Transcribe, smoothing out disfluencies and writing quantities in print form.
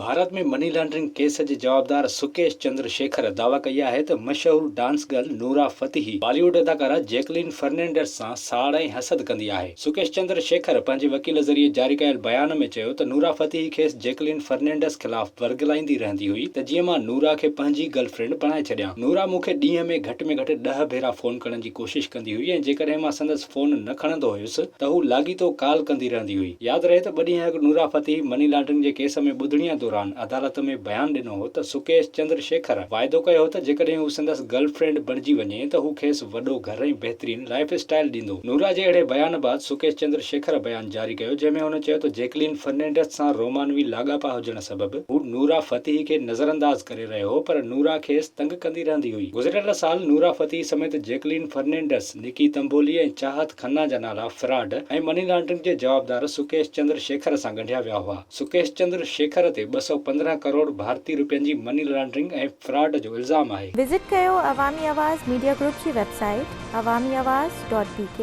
भारत में money laundering case जे जवाबदार सुकेश चंद्रशेखर दावा कया है तो मशहूर डांस गर्ल नूरा फतेही बॉलीवुड अदाकारा जैकलीन फर्नांडिस सां साड़ ऐं हसद कंदी आहे। सुकेश चंद्रशेखर पंहिंजे वकील ज़रिए जारी कयल बयान में चयो त नूरा फतेही खेसि जैकलीन फर्नांडिस खिलाफ़ वर्गलाईंदी रहंदी हुई त जीअं मां नूरा खे पंहिंजी गर्लफ्रेंड बणाए छॾियां। नूरा मूंखे ॾींहं में घटि 10 भेरा फोन करण जी कोशिश कंदी हुई ऐं जेकॾहिं मां संदसि फोन न खणंदो हुयुसि त हू लाॻीतो कॉल कंदी रहंदी हुई। यादि रहे त 2 ॾींहं अॻु नूरा फतेही मनी लॉन्ड्रिंग जे केस में ॿुधणीअ दौरान अदालत में बयान ॾिनो हो त सुकेश चंद्रशेखर वाइदो कयो हो त जेकॾहिं हू संदसि गर्लफ्रेंड बणिजी वञे त हू खेसि वॾो घर ऐं बहितरीन लाइफ स्टाइल ॾींदो। नूरा जे अहिड़े बयान बाद सुकेश चंद्रशेखर बयान जारी कयो जंहिंमें हुन चयो त जैकलीन फर्नांडिस सां रोमानवी लाॻापा हुजण सबबि हू नूरा फतेही खे नज़रअंदाज करे रहियो हो, पर नूरा खेसि तंग कंदी रहंदी हुई। गुज़िरियल साल नूरा फतेही समेत जैकलीन फर्नांडिस, निकी तंबोली ऐं चाहत खन्ना जा नाला फ्रॉड ऐं मनी लॉन्ड्रिंग जे जवाबदार सुकेश चंद्रशेखर सां ॻंढिया विया हुआ। सुकेश चंद्रशेखर ते 215 करोड़ भारतीय रुपयनि जी मनी लॉन्ड्रिंग ऐं फ्रॉड जो इल्ज़ाम आहे। विजिट कयो अवामी आवाज़ मीडिया ग्रुप जी वेबसाइट awamiawaz.pk